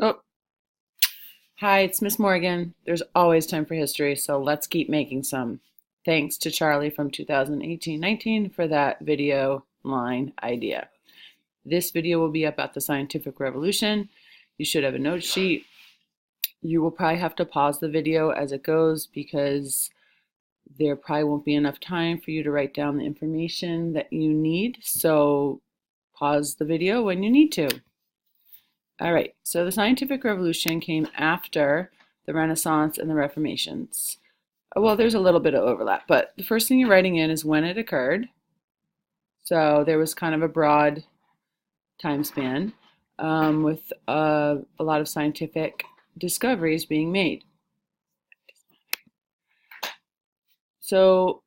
Oh, hi, it's Miss Morgan. There's always time for history, so let's keep making some. Thanks to Charlie from 2018-19 for that video line idea. This video will be about the scientific revolution. You should have a note sheet. You will probably have to pause the video as it goes because there probably won't be enough time for you to write down the information that you need. So pause the video when you need to. All right, so the scientific revolution came after the Renaissance and the Reformations. Well, there's a little bit of overlap, but the first thing you're writing in is when it occurred. So there was kind of a broad time span with a lot of scientific discoveries being made. So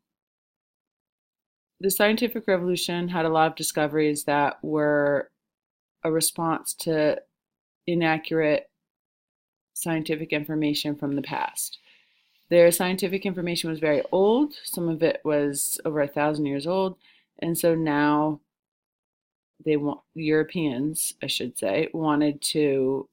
the scientific revolution had a lot of discoveries that were a response to inaccurate scientific information from the past. Their scientific information was very old. Some of it was over 1,000 years old. And so now Europeans, I should say, wanted to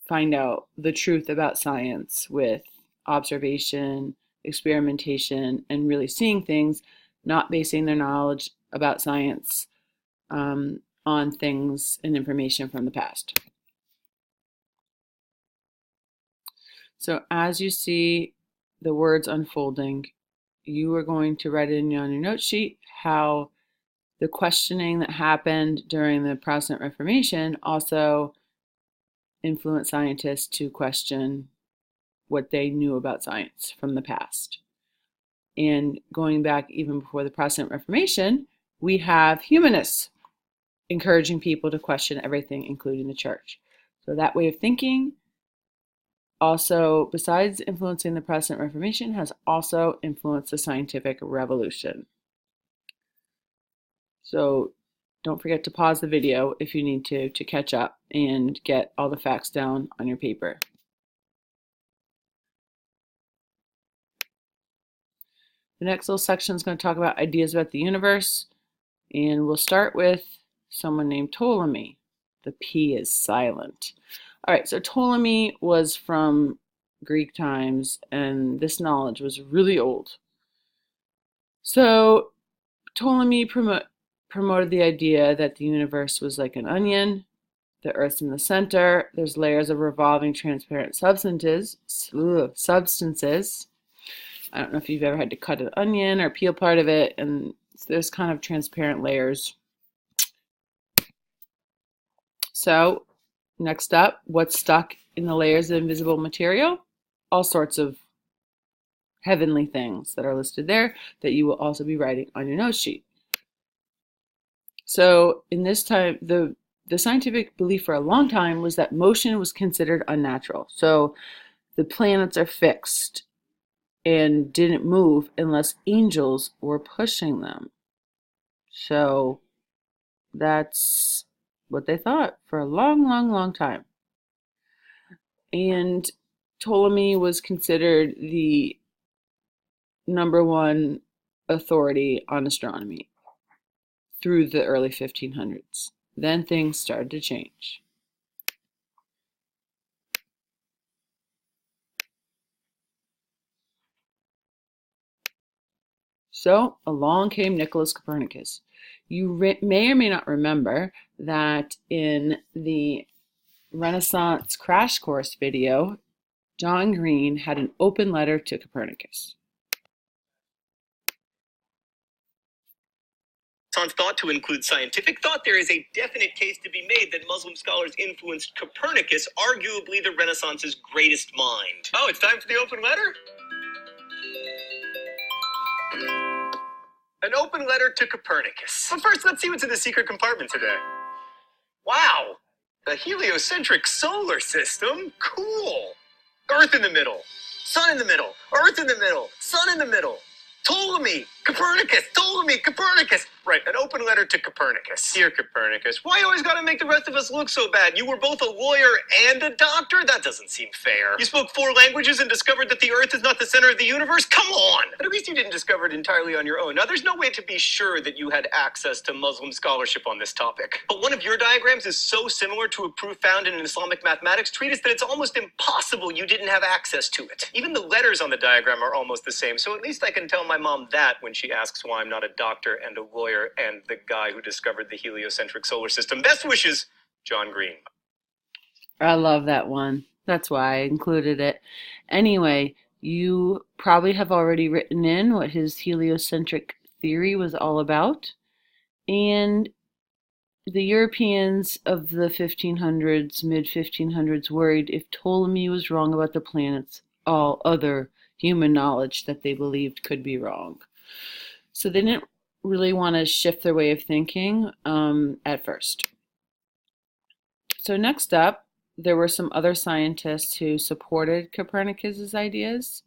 find out the truth about science with observation, experimentation, and really seeing things, not basing their knowledge about science on things and information from the past. So as you see the words unfolding, you are going to write in on your note sheet how the questioning that happened during the Protestant Reformation also influenced scientists to question what they knew about science from the past. And going back even before the Protestant Reformation, we have humanists encouraging people to question everything, including the church. So that way of thinking also, besides influencing the Protestant Reformation, has also influenced the scientific revolution. So don't forget to pause the video if you need to catch up and get all the facts down on your paper. The next little section is going to talk about ideas about the universe, and we'll start with someone named Ptolemy. The P is silent. All right, so Ptolemy was from Greek times, and this knowledge was really old. So Ptolemy promoted the idea that the universe was like an onion. The Earth's in the center. There's layers of revolving transparent substances. I don't know if you've ever had to cut an onion or peel part of it, and there's kind of transparent layers. So next up, what's stuck in the layers of invisible material? All sorts of heavenly things that are listed there that you will also be writing on your note sheet. So in this time, the scientific belief for a long time was that motion was considered unnatural. So the planets are fixed and didn't move unless angels were pushing them. So that's what they thought for a long, long, long time. And Ptolemy was considered the #1 authority on astronomy through the early 1500s. Then things started to change. So along came Nicholas Copernicus. You may or may not remember that in the Renaissance crash course video, John Green had an open letter to Copernicus. On thought to include scientific thought, there is a definite case to be made that Muslim scholars influenced Copernicus, arguably the Renaissance's greatest mind. Oh, it's time for the open letter? An open letter to Copernicus. But first, let's see what's in the secret compartment today. Wow, a heliocentric solar system? Cool. Earth in the middle, sun in the middle, Earth in the middle, sun in the middle. Ptolemy, Copernicus, Right, an open letter to Copernicus. Dear Copernicus, why you always gotta make the rest of us look so bad? You were both a lawyer and a doctor? That doesn't seem fair. You spoke 4 languages and discovered that the Earth is not the center of the universe? Come on! But at least you didn't discover it entirely on your own. Now, there's no way to be sure that you had access to Muslim scholarship on this topic. But one of your diagrams is so similar to a proof found in an Islamic mathematics treatise that it's almost impossible you didn't have access to it. Even the letters on the diagram are almost the same, so at least I can tell my mom that when she asks why I'm not a doctor and a lawyer and the guy who discovered the heliocentric solar system. Best wishes, John Green. I love that one. That's why I included it. Anyway, you probably have already written in what his heliocentric theory was all about. And the Europeans of the 1500s, mid-1500s, worried if Ptolemy was wrong about the planets, all other human knowledge that they believed could be wrong. So they didn't really want to shift their way of thinking at first. So next up, there were some other scientists who supported Copernicus's ideas.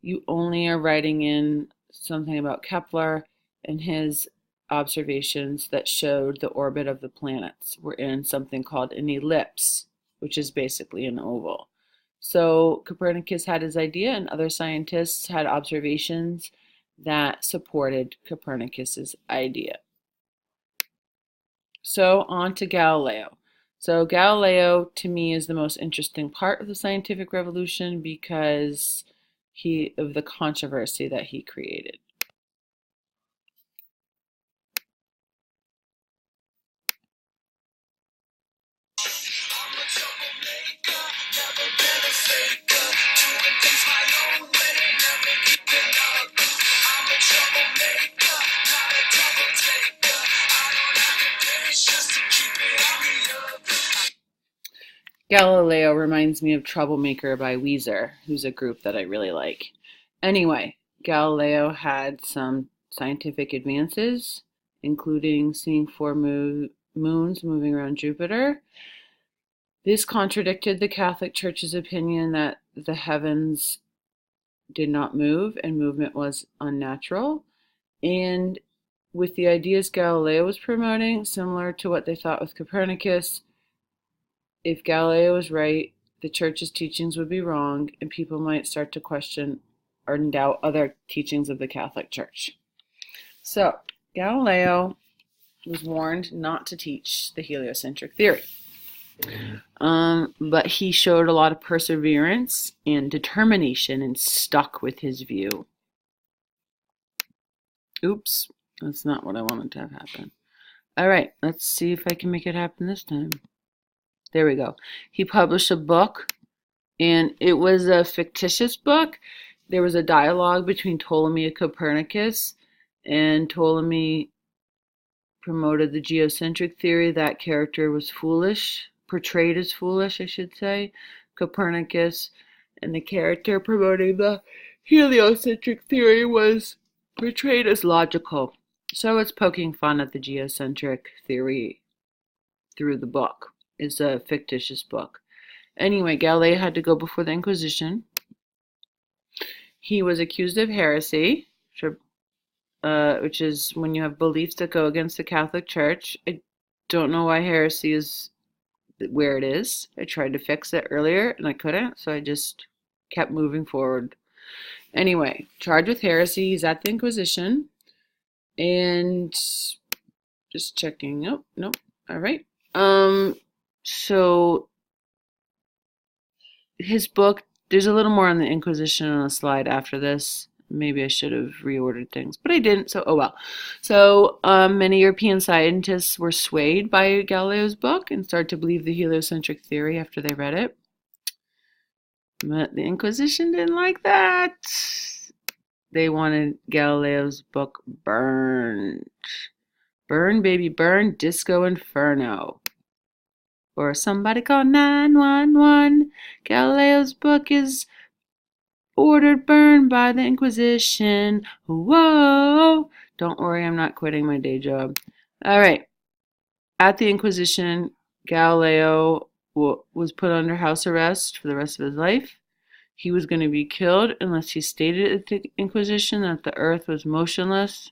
You only are writing in something about Kepler and his observations that showed the orbit of the planets were in something called an ellipse, which is basically an oval. So Copernicus had his idea, and other scientists had observations that supported Copernicus's idea. So on to Galileo. So Galileo, to me, is the most interesting part of the scientific revolution because of the controversy that he created. Galileo reminds me of Troublemaker by Weezer, who's a group that I really like. Anyway, Galileo had some scientific advances, including seeing 4 moons moving around Jupiter. This contradicted the Catholic Church's opinion that the heavens did not move and movement was unnatural. And with the ideas Galileo was promoting, similar to what they thought with Copernicus, if Galileo was right, the Church's teachings would be wrong, and people might start to question or doubt other teachings of the Catholic Church. So, Galileo was warned not to teach the heliocentric theory. But he showed a lot of perseverance and determination and stuck with his view. Oops, that's not what I wanted to have happen. All right, let's see if I can make it happen this time. There we go. He published a book, and it was a fictitious book. There was a dialogue between Ptolemy and Copernicus, and Ptolemy promoted the geocentric theory. That character was foolish, portrayed as foolish, I should say. Copernicus, and the character promoting the heliocentric theory was portrayed as logical. So it's poking fun at the geocentric theory through the book. It's a fictitious book. Anyway, Galileo had to go before the Inquisition. He was accused of heresy, which is when you have beliefs that go against the Catholic Church. I don't know why heresy is where it is. I tried to fix it earlier and I couldn't, so I just kept moving forward. Anyway, charged with heresy, he's at the Inquisition, and just checking. Nope. All right. So his book, there's a little more on the Inquisition on a slide after this. Maybe I should have reordered things, but I didn't, so oh well. So many European scientists were swayed by Galileo's book and started to believe the heliocentric theory after they read it. But the Inquisition didn't like that. They wanted Galileo's book burned. Burn, baby, burn, Disco Inferno. Or somebody call 911. Galileo's book is ordered burned by the Inquisition. Whoa! Don't worry, I'm not quitting my day job. All right. At the Inquisition, Galileo was put under house arrest for the rest of his life. He was going to be killed unless he stated at the Inquisition that the earth was motionless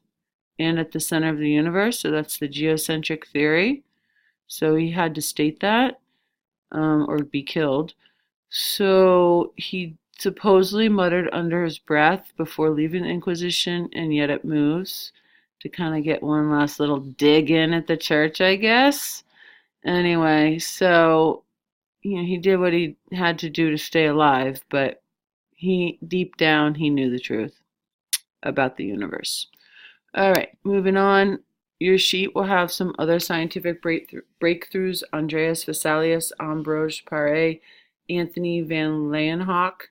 and at the center of the universe. So that's the geocentric theory. So he had to state that, or be killed. So he supposedly muttered under his breath before leaving the Inquisition, and yet it moves, to kind of get one last little dig in at the church, I guess. Anyway, so he did what he had to do to stay alive, but deep down he knew the truth about the universe. All right, moving on. Your sheet will have some other scientific breakthroughs: Andreas Vesalius, Ambroise Paré, Anthony van Leeuwenhoek.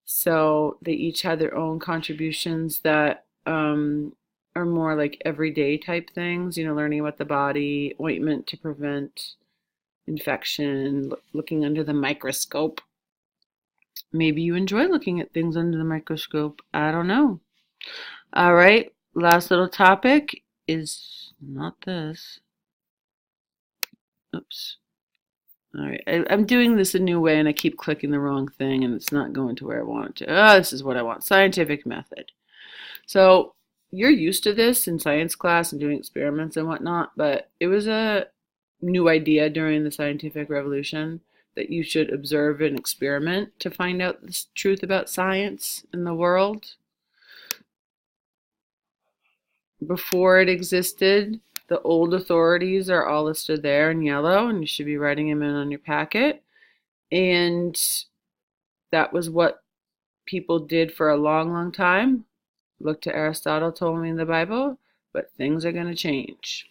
So they each had their own contributions that are more like everyday type things, learning about the body, ointment to prevent infection, looking under the microscope. Maybe you enjoy looking at things under the microscope. I don't know. All right, last little topic is not this. Oops. All right, I'm doing this a new way and I keep clicking the wrong thing and it's not going to where I want it to. Oh, this is what I want. Scientific method. So you're used to this in science class and doing experiments and whatnot, but it was a new idea during the scientific revolution that you should observe and experiment to find out the truth about science and the world. Before it existed, the old authorities are all listed there in yellow, and you should be writing them in on your packet. And that was what people did for a long, long time. Look to Aristotle, told me in the Bible, but things are going to change.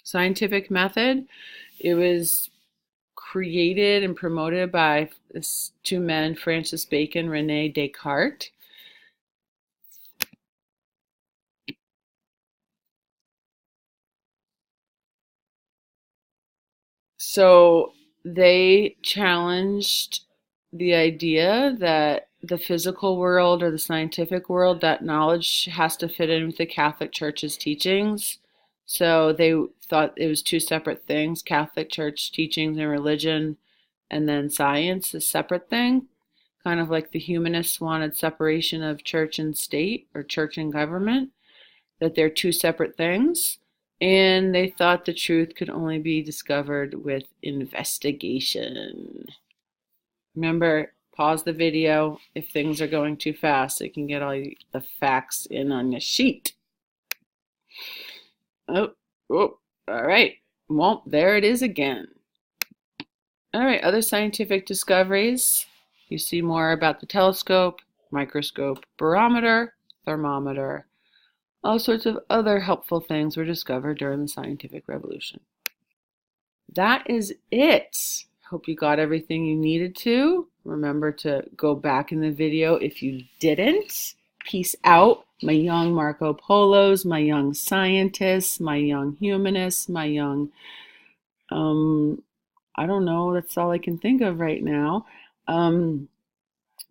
Scientific method, it was created and promoted by two men, Francis Bacon, Rene Descartes. So they challenged the idea that the physical world or the scientific world, that knowledge has to fit in with the Catholic Church's teachings. So they thought it was two separate things: Catholic Church teachings and religion, and then science, a separate thing. Kind of like the humanists wanted separation of church and state, or church and government, that they're two separate things. And they thought the truth could only be discovered with investigation. Remember, pause the video if things are going too fast so you can get all the facts in on your sheet. Oh, all right. Well, there it is again. All right, other scientific discoveries. You see more about the telescope, microscope, barometer, thermometer. All sorts of other helpful things were discovered during the scientific revolution. That is it. Hope you got everything you needed to. Remember to go back in the video if you didn't. Peace out, my young Marco Polos, my young scientists, my young humanists, my young, I don't know, that's all I can think of right now.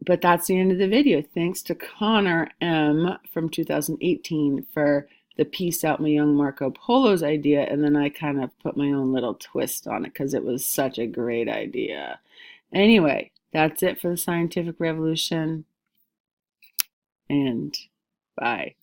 But that's the end of the video. Thanks to Connor M. from 2018 for the Peace Out My Young Marco Polos idea, and then I kind of put my own little twist on it because it was such a great idea. Anyway, that's it for the scientific revolution, and bye.